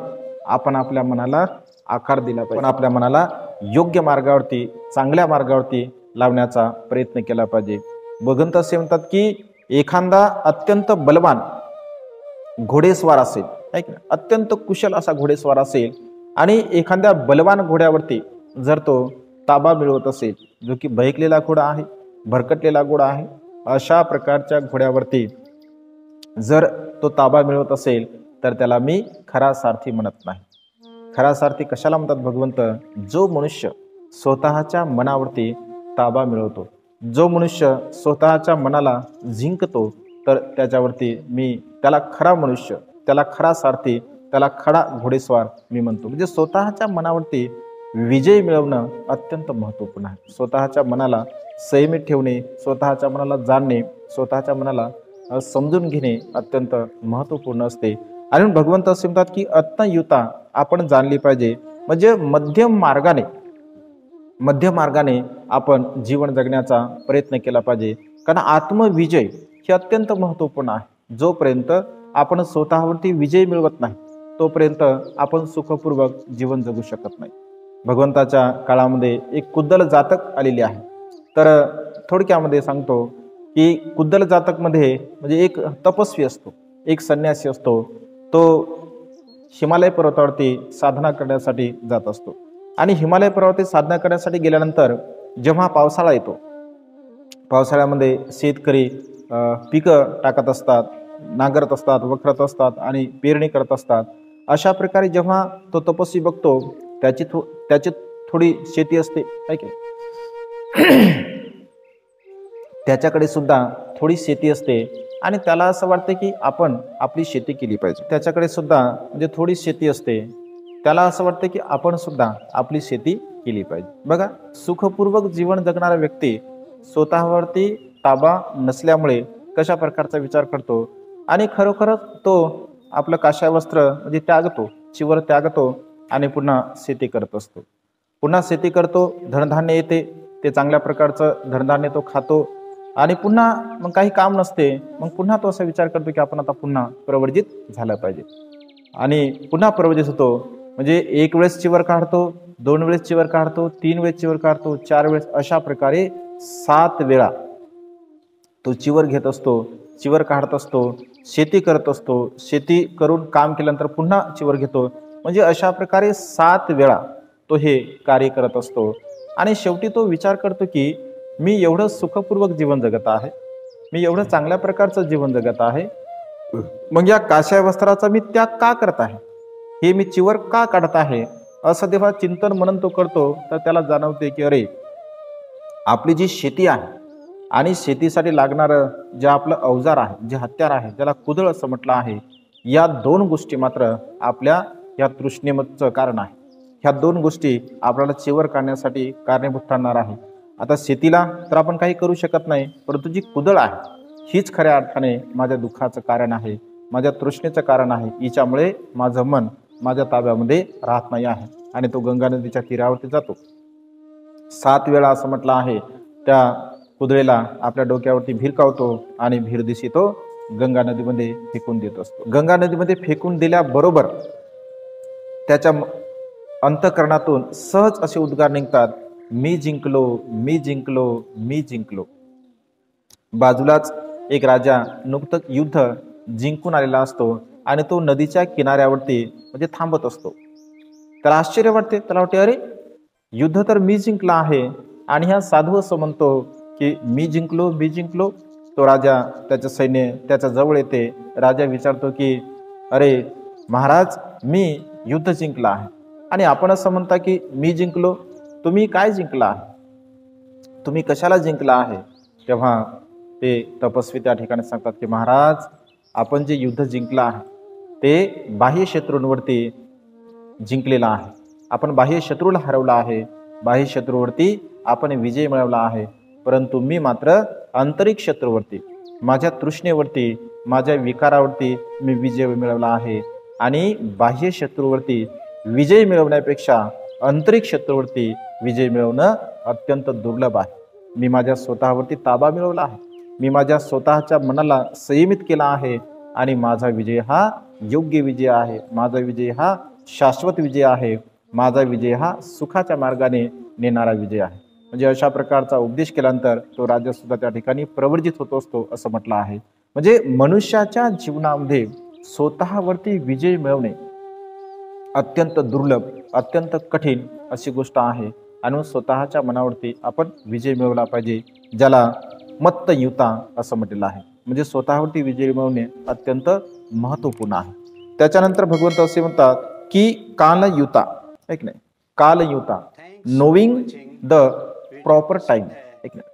आपण आपल्या मनाला आकार दिला पाहिजे. आपण आपल्या मनाला योग्य मार्गावरती, चांगल्या मार्गावरती लावण्याचा प्रयत्न केला पाहिजे. भगवंत असे म्हणतात की एखादा अत्यंत बलवान घोडेस्वार असेल, ऐक ना, अत्यंत कुशल असा घोडेस्वार असेल आणि एखाद्या बलवान घोड्यावरती जर तो ताबा मिळवत असेल, जो की बहकलेला घोडा आहे, भरकटलेला घोडा आहे, अशा प्रकारच्या घोड्यावरती जर तो ताबा मिळवत असेल तर त्याला मी खरा सारथी म्हणत नाही. खरा सारथी कशाला म्हणतात भगवंत? जो मनुष्य स्वतःच्या मनावरती ताबा मिळवतो, जो मनुष्य स्वतःच्या मनाला जिंकतो, तर त्याच्यावरती मी त्याला खरा मनुष्य, त्याला खरा सारथी, त्याला खरा घोडेस्वार मी म्हणतो. म्हणजे स्वतःच्या मनावरती विजय मिळवणं अत्यंत महत्त्वपूर्ण आहे. स्वतःच्या मनाला संयमित ठेवणे, स्वतःच्या मनाला जाणणे, स्वतःच्या मनाला समजून घेणे अत्यंत महत्त्वपूर्ण असते. आणि भगवंत असे म्हणतात की आत्मयुता आपण जाणली पाहिजे, म्हणजे मध्य मार्गाने आपण जीवन जगण्याचा प्रयत्न केला पाहिजे. कारण आत्मविजय हे अत्यंत महत्त्वपूर्ण आहे. जोपर्यंत आपण स्वतःवरती विजय मिळवत नाही तोपर्यंत आपण सुखपूर्वक जीवन जगू शकत नाही. भगवंताच्या काळामध्ये एक कुद्दल जातक आलेले आहे. तर थोडक्यामध्ये सांगतो की कुद्दल जातकमध्ये म्हणजे एक तपस्वी असतो, एक संन्यासी असतो. तो हिमालय पर्वतावरती साधना करण्यासाठी जात असतो. आणि हिमालय पर्वतावरती साधना करण्यासाठी गेल्यानंतर जेव्हा पावसाळा येतो, पावसाळ्यामध्ये शेतकरी पिकं टाकत असतात, नांगरत असतात, वखरत असतात आणि पेरणी करत असतात. अशा प्रकारे जेव्हा तो तपस्वी बघतो, त्याची थोडी शेती असते, ठीक आहे, त्याच्याकडे सुद्धा थोडी शेती असते आणि त्याला असं वाटतं की आपण आपली शेती केली पाहिजे. त्याच्याकडे सुद्धा म्हणजे थोडी शेती असते, त्याला असं वाटतं की आपण सुद्धा आपली शेती केली पाहिजे. बघा, सुखपूर्वक जीवन जगणारा व्यक्ती स्वतःवरती ताबा नसल्यामुळे कशा प्रकारचा विचार करतो आणि खरोखरच तो आपलं काशाय वस्त्र म्हणजे त्यागतो, चिवर त्यागतो आणि पुन्हा शेती करत असतो. पुन्हा शेती करतो, धनधान्य येते, ते चांगल्या प्रकारचं धनधान्य तो खातो आणि पुन्हा मग काही काम नसते, मग पुन्हा तो असा विचार करतो की आपण आता पुन्हा प्रवर्जित झालं पाहिजे आणि पुन्हा प्रवर्जित होतो. म्हणजे एक वेळेस चिवर काढतो, 2 वेळेस चिवर काढतो, 3 वेळेस चिवर काढतो, 4 वेळेस, अशा प्रकारे 7 वेळा तो चिवर घेत असतो, चिवर काढत असतो, शेती करत असतो, शेती करून काम केल्यानंतर पुन्हा चिवर घेतो. म्हणजे अशा प्रकारे 7 वेळा तो हे कार्य करत असतो आणि शेवटी तो विचार करतो की मी एवढं सुखपूर्वक जीवन जगत आहे, मी एवढं चांगल्या प्रकारचं जीवन जगत आहे, मग या काशाय वस्त्राचा मी त्याग का करत आहे, हे मी चिवर का काढत आहे, असं जेव्हा चिंतन मनन तो करतो तर त्याला जाणवते की अरे, आपली जी शेती आहे आणि शेतीसाठी लागणारं जे आपलं अवजार आहे, जे हत्यार आहे, ज्याला कुदळ असं म्हटलं आहे, या 2 गोष्टी मात्र आपल्या या तृष्णेचं कारण आहे. ह्या 2 गोष्टी आपल्याला चिवर काढण्यासाठी कारणीभूत ठरणार आहे. आता शेतीला तर आपण काही करू शकत नाही, परंतु जी कुदळ आहे हीच खऱ्या अर्थाने माझ्या दुःखाचं कारण आहे, माझ्या तृष्णेचं कारण आहे. हिच्यामुळे माझं मन माझ्या ताब्यामध्ये राहत नाही आहे आणि तो गंगा नदीच्या तीरावरती जातो. 7 वेळा असं म्हटलं आहे, त्या कुदळेला आपल्या डोक्यावरती भिरकावतो आणि भिरदिशी तो गंगा नदीमध्ये फेकून देत असतो. गंगा नदीमध्ये फेकून दिल्याबरोबर त्याच्या अंतःकरणातून सहज असे उद्गार निघतात, मी जिंकलो, मी जिंकलो, मी जिंकलो. बाजूलाच एक राजा नुकतंच युद्ध जिंकून आलेला असतो आणि तो नदीच्या किनाऱ्यावरती म्हणजे थांबत असतो. त्याला आश्चर्य वाटते, त्याला वाटते अरे युद्ध तर मी जिंकला आहे आणि हा साधू असं म्हणतो की मी जिंकलो. तो राजा त्याचं सैन्य त्याच्या जवळ येते. राजा विचारतो की अरे महाराज, मी युद्ध जिंकला आहे आणि आपण असं म्हणता की मी जिंकलो, तुम्ही काय जिंकला आहे, तुम्ही कशाला जिंकला आहे? तेव्हा ते तपस्वी त्या ठिकाणी सांगतात की महाराज, आपण जे युद्ध जिंकलं आहे ते बाह्य शत्रूंवरती जिंकलेला आहे. आपण बाह्य शत्रूला हरवला आहे, बाह्य शत्रूवरती आपण विजय मिळवला आहे. परंतु मी मात्र आंतरिक शत्रूवरती, माझ्या तृष्णेवरती, माझ्या विकारावरती मी विजय मिळवला आहे. आणि बाह्य शत्रूवरती विजय मिळवण्यापेक्षा आंतरिक शत्रूवरती विजय मिळवणं अत्यंत दुर्लभ आहे. मी माझ्या स्वतःवरती ताबा मिळवला आहे, मी माझ्या स्वतःच्या मनाला संयमित केला आहे आणि माझा विजय हा योग्य विजय आहे, माझा विजय हा शाश्वत विजय आहे, माझा विजय हा सुखाच्या मार्गाने नेणारा विजय आहे. म्हणजे अशा प्रकारचा उपदेश केल्यानंतर तो राजा सुद्धा त्या ठिकाणी प्रवर्जित होत असतो असं म्हटलं आहे. म्हणजे मनुष्याच्या जीवनामध्ये स्वतःवरती विजय मिळवणे अत्यंत दुर्लभ, अत्यंत कठीण अशी गोष्ट आहे. आणि स्वतःच्या मनावरती आपण विजय मिळवला पाहिजे, ज्याला मत्तयुता असं म्हटलेलं आहे. म्हणजे स्वतःवरती विजय मिळवणे अत्यंत महत्त्वपूर्ण आहे. त्याच्यानंतर भगवंत असे म्हणतात की कालयुता, ऐक नाही, कालयुता, knowing the proper time,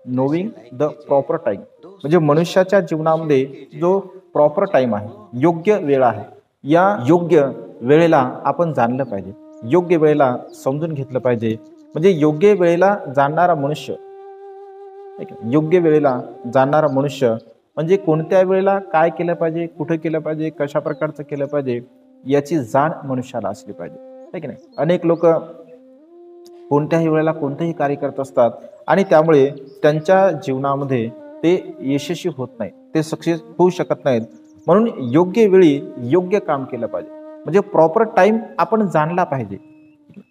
knowing the proper time. म्हणजे मनुष्याच्या जीवनामध्ये जो प्रॉपर टाइम आहे, योग्य वेळ आहे, या योग्य वेळेला आपण जाणलं पाहिजे, योग्य वेळेला समजून घेतलं पाहिजे. म्हणजे योग्य वेळेला जाणणारा मनुष्य, योग्य वेळेला जाणणारा मनुष्य म्हणजे कोणत्या वेळेला काय केलं पाहिजे, कुठं केलं पाहिजे, कशा प्रकारचं केलं पाहिजे याची जाण मनुष्याला असली पाहिजे, आहे की नाही. अनेक लोक कोणत्याही वेळेला कोणतेही कार्य करत असतात आणि त्यामुळे त्यांच्या जीवनामध्ये ते यशस्वी होत नाही, ते सक्सेस होऊ शकत नाहीत. म्हणून योग्य वेळी योग्य काम केलं पाहिजे. म्हणजे प्रॉपर टाइम आपण जाणला पाहिजे.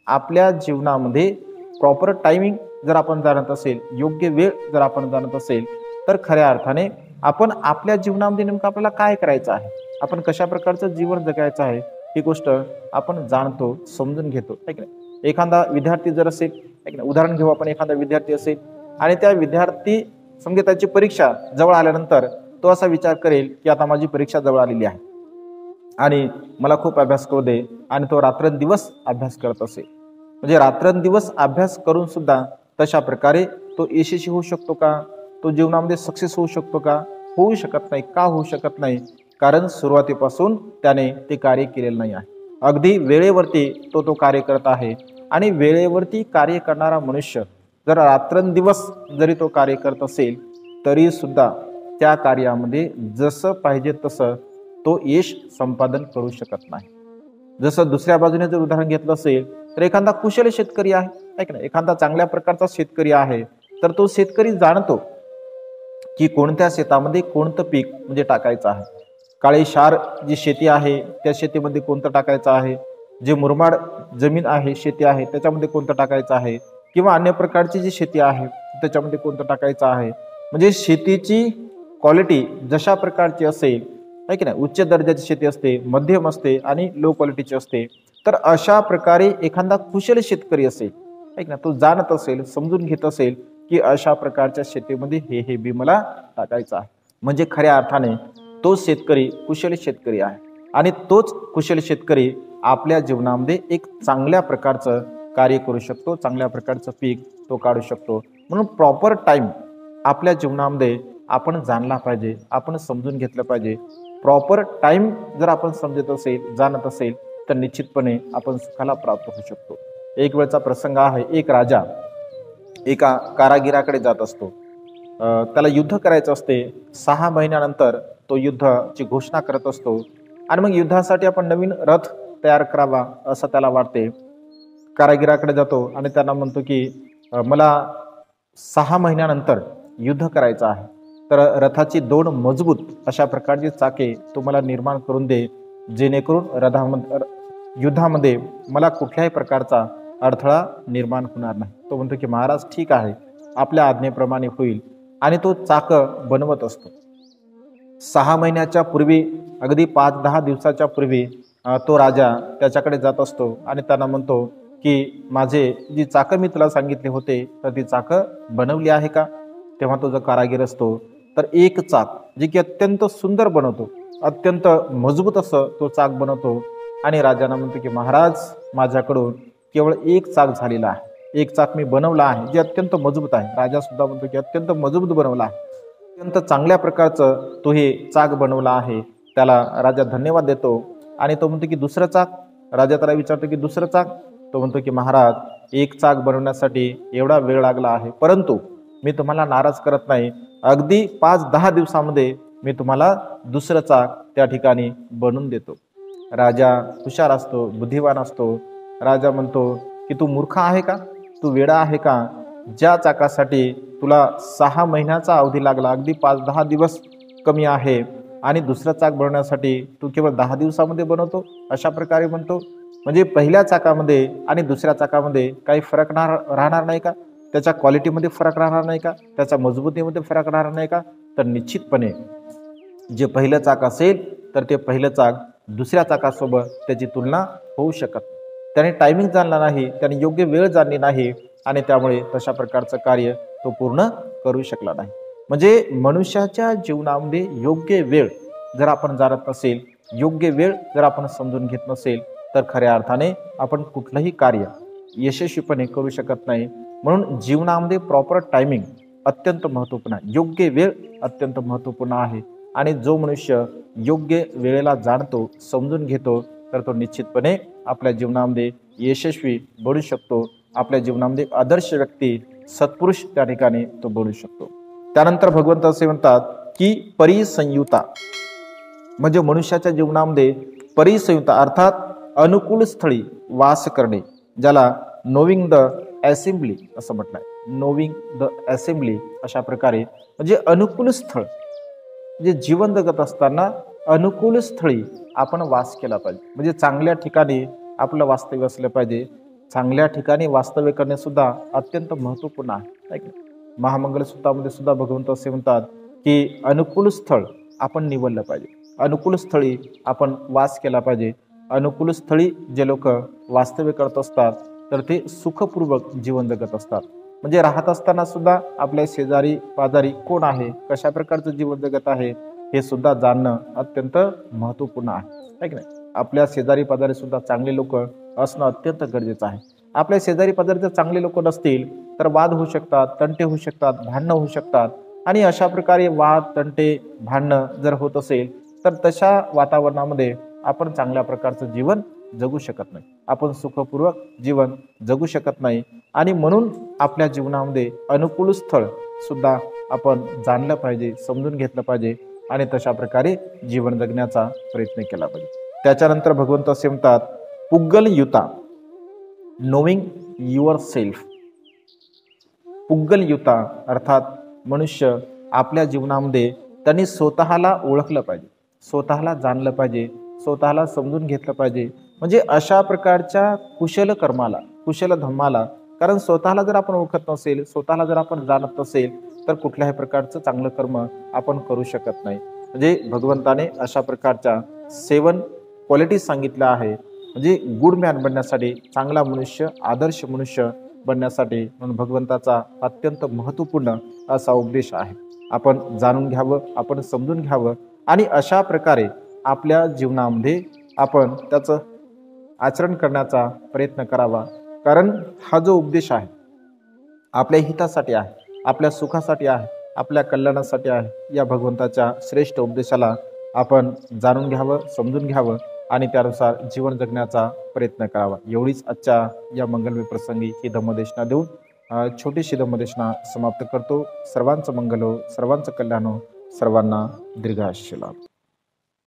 आपल्या जीवनामध्ये प्रॉपर टायमिंग जर आपण जाणत असेल, योग्य वेळ जर आपण जाणत असेल, तर खऱ्या अर्थाने आपण आपल्या जीवनामध्ये नेमकं आपल्याला काय करायचं आहे, आपण कशा प्रकारचं जीवन जगायचं आहे ही गोष्ट आपण जाणतो, समजून घेतो, आहे की नाही. एखादा विद्यार्थी जर असेल, आहे की नाही, उदाहरण घेऊ आपण, एखादा विद्यार्थी असेल आणि त्या विद्यार्थी समजा त्याची परीक्षा जवळ आल्यानंतर तो असा विचार करेल की आता माझी परीक्षा जवळ आलेली आहे आणि मला खूप अभ्यास करू दे, आणि तो रात्रंदिवस अभ्यास करत असेल. म्हणजे रात्रंदिवस अभ्यास करून सुद्धा तशा प्रकारे तो यशस्वी होऊ शकतो का, तो जीवनामध्ये सक्सेस होऊ शकतो का? होऊ शकत नाही. का होऊ शकत नाही? कारण सुरुवातीपासून त्याने ते कार्य केलेलं नाही आहे. अगदी वेळेवरती तो कार्य करत आहे आणि वेळेवरती कार्य करणारा मनुष्य जर रात्रंदिवस जरी तो कार्य करत असेल तरी सुद्धा त्या कार्यामध्ये जसं पाहिजे तसं तो यश संपादन करू शकत नाही. जसं दुसऱ्या बाजूने जर उदाहरण घेतलं असेल तर एखादा कुशल शेतकरी आहे ना, एखादा चांगल्या प्रकारचा शेतकरी आहे, तर तो शेतकरी जाणतो की कोणत्या शेतामध्ये कोणतं पीक म्हणजे टाकायचं आहे. काळी क्षार जी शेती आहे त्या शेतीमध्ये कोणतं टाकायचं आहे, जे मुरमाड जमीन आहे, शेती आहे, त्याच्यामध्ये कोणतं टाकायचं आहे, किंवा अन्य प्रकारची जी शेती आहे त्याच्यामध्ये कोणतं टाकायचं आहे. म्हणजे शेतीची क्वालिटी जशा प्रकारची असेल, आहे की नाही, उच्च दर्जाची शेती असते, मध्यम असते आणि लो क्वालिटीची असते. तर अशा प्रकारे एखादा कुशल शेतकरी असेल, आहे ना, तो जाणत असेल, समजून घेत असेल की अशा प्रकारच्या शेतीमध्ये हे बी मला टाकायचं आहे. म्हणजे खऱ्या अर्थाने तो शेतकरी कुशल शेतकरी आहे आणि तोच कुशल शेतकरी आपल्या जीवनामध्ये एक चांगल्या प्रकारचं कार्य करू शकतो, चांगल्या प्रकारचं पीक तो काढू शकतो. म्हणून प्रॉपर टाइम आपल्या जीवनामध्ये आपण जाणला पाहिजे, आपण समजून घेतलं पाहिजे. प्रॉपर टाइम जर आपण समजत असेल, जाणत असेल तर निश्चितपणे आपण सुखाला प्राप्त होऊ शकतो. एक वेळचा प्रसंग आहे, एक राजा एका कारागिराकडे जात असतो. त्याला युद्ध करायचं असते. 6 महिन्यानंतर तो युद्धाची घोषणा करत असतो आणि मग युद्धासाठी आपण नवीन रथ तयार करावा असं त्याला वाटते. कारागिराकडे जातो आणि त्यांना म्हणतो की मला 6 महिन्यानंतर युद्ध करायचं आहे, तर रथाची 2 मजबूत अशा प्रकारची चाके तुम्हाला निर्माण करून दे, जेणेकरून युद्धामध्ये मला कुठल्याही प्रकारचा अडथळा निर्माण होणार नाही. तो म्हणतो की महाराज ठीक आहे, आपल्या आज्ञेप्रमाणे होईल, आणि तो चाक बनवत असतो. 6 महिन्याच्या पूर्वी, अगदी 5-10 दिवसाच्या पूर्वी तो राजा त्याच्याकडे जात असतो आणि त्यांना म्हणतो की माझे जी चाकं मी तुला सांगितले होते तर ती चाकं बनवली आहे का? तेव्हा तो जो कारागीर असतो तर एक चाक जे की अत्यंत सुंदर बनवतो, अत्यंत मजबूत असं तो चाक बनवतो आणि राजांना म्हणतो की महाराज, माझ्याकडून केवळ एक चाक झालेला आहे, एक चाक मी बनवला आहे जे अत्यंत मजबूत आहे. राजा सुद्धा म्हणतो की अत्यंत मजबूत बनवला आहे, अत्यंत चांगल्या प्रकारचं तो हे चाक बनवला आहे. त्याला राजा धन्यवाद देतो आणि तो म्हणतो की दुसरं चाक. राजा त्याला विचारतो की दुसरं चाक. तो म्हणतो की महाराज, एक चाक बनवण्यासाठी एवढा वेळ लागला आहे, परंतु मी तुम्हाला नाराज करत नाही, अगदी 5-10 दिवसामध्ये मी तुम्हाला दुसरं चाक त्या ठिकाणी बनवून देतो. राजा हुशार असतो, बुद्धिवान असतो. राजा म्हणतो की तू मूर्ख आहे का, तू वेडा आहे का? ज्या चाकासाठी तुला 6 महिन्याचा अवधी लागला, अगदी 5-10 दिवस कमी आहे, आणि दुसरं चाक बनवण्यासाठी तू केवळ 10 दिवसामध्ये बनवतो, अशा प्रकारे म्हणतो. म्हणजे पहिल्या चाकामध्ये आणि दुसऱ्या चाकामध्ये काही फरक राहणार नाही का? त्याच्या क्वालिटीमध्ये फरक राहणार नाही का? त्याच्या मजबूतीमध्ये फरक राहणार नाही का? तर निश्चितपणे जे पहिलं चाक असेल तर ते पहिलं चाक दुसऱ्या चाकासोबत त्याची तुलना होऊ शकत नाही. त्याने टायमिंग जाणला नाही, त्याने योग्य वेळ जाणली नाही आणि त्यामुळे तशा प्रकारचं कार्य तो पूर्ण करू शकला नाही. म्हणजे मनुष्याच्या जीवनामध्ये योग्य वेळ जर आपण जाणत नसेल, योग्य वेळ जर आपण समजून घेत नसेल तर खऱ्या अर्थाने आपण कुठलंही कार्य यशस्वीपणे करू शकत नाही. म्हणून जीवनामध्ये प्रॉपर टायमिंग अत्यंत महत्त्वपूर्ण आहे, योग्य वेळ अत्यंत महत्त्वपूर्ण आहे. आणि जो मनुष्य योग्य वेळेला जाणतो, समजून घेतो, तर तो निश्चितपणे आपल्या जीवनामध्ये यशस्वी बनू शकतो. आपल्या जीवनामध्ये आदर्श व्यक्ती, सत्पुरुष त्या ठिकाणी तो बनू शकतो. त्यानंतर भगवंत असे म्हणतात की परिसंयुता, म्हणजे मनुष्याच्या जीवनामध्ये परिसंयुता अर्थात अनुकूल स्थळी वास करणे, ज्याला नोविंग द असेंब्ली असं म्हटलंय. नोविंग द असेंब्ली अशा प्रकारे म्हणजे अनुकूल स्थळ, म्हणजे जीवन जगत असताना अनुकूल स्थळी आपण वास केला पाहिजे. म्हणजे चांगल्या ठिकाणी आपलं वास्तव्य असलं पाहिजे. चांगल्या ठिकाणी वास्तव्य करणे सुद्धा अत्यंत महत्त्वपूर्ण आहे. महामंगल सूत्रामध्ये सुद्धा भगवंत असे म्हणतात की अनुकूल स्थळ आपण निवडलं पाहिजे, अनुकूल स्थळी आपण वास केला पाहिजे. अनुकूल स्थळी जे लोक वास्तव्य करत असतात तर ते सुखपूर्वक जीवन जगत असतात. म्हणजे राहत असताना सुद्धा आपल्या शेजारी पाजारी कोण आहे, कशा प्रकारचं जीवन जगत आहे हे सुद्धा जाणणं अत्यंत महत्त्वपूर्ण आहे की नाही. आपल्या शेजारी पाजारी सुद्धा चांगले लोक असणं अत्यंत गरजेचं आहे. आपल्या शेजारी पाजारी जर चांगले लोक नसतील तर वाद होऊ शकतात, तंटे होऊ शकतात, भांडणं होऊ शकतात. आणि अशा प्रकारे वाद, तंटे, भांडणं जर होत असेल तर तशा वातावरणामध्ये आपण चांगल्या प्रकारचं जीवन जगू शकत नाही, आपण सुखपूर्वक जीवन जगू शकत नाही. आणि म्हणून आपल्या जीवनामध्ये अनुकूल स्थळ सुद्धा आपण जाणलं पाहिजे, समजून घेतलं पाहिजे आणि तशा प्रकारे जीवन जगण्याचा प्रयत्न केला पाहिजे. त्याच्यानंतर भगवंत असे म्हणतात पुग्गल युता, नोविंग युअर सेल्फ. पुग्गल युता अर्थात मनुष्य आपल्या जीवनामध्ये त्यांनी स्वतःला ओळखलं पाहिजे, स्वतःला जाणलं पाहिजे, स्वतःला समजून घेतलं पाहिजे. म्हणजे अशा प्रकारच्या कुशल कर्माला, कुशल धम्माला, कारण स्वतःला जर आपण ओळखत नसेल, स्वतःला जर आपण जाणत नसेल तर कुठल्याही प्रकारचं चांगलं कर्म आपण करू शकत नाही. म्हणजे भगवंताने अशा प्रकारच्या 7 क्वालिटीज सांगितल्या आहे. म्हणजे गुड मॅन बनण्यासाठी, चांगला मनुष्य, आदर्श मनुष्य बनण्यासाठी म्हणून भगवंताचा अत्यंत महत्त्वपूर्ण असा उपदेश आहे. आपण जाणून घ्यावं, आपण समजून घ्यावं आणि अशा प्रकारे आपल्या जीवनामध्ये आपण त्याचं आचरण करण्याचा प्रयत्न करावा. कारण हा जो उपदेश आहे आपल्या हितासाठी आहे, आपल्या सुखासाठी आहे, आपल्या कल्याणासाठी आहे. या भगवंताच्या श्रेष्ठ उपदेशाला आपण जाणून घ्यावं, समजून घ्यावं आणि त्यानुसार जीवन जगण्याचा प्रयत्न करावा. एवढीच आजच्या या मंगलमय प्रसंगी ही धम्मदेशना देऊन छोटीशी धम्मदेशना समाप्त करतो. सर्वांचं मंगल हो, सर्वांचं कल्याण हो, सर्वांना दीर्घायुष्य लाभो.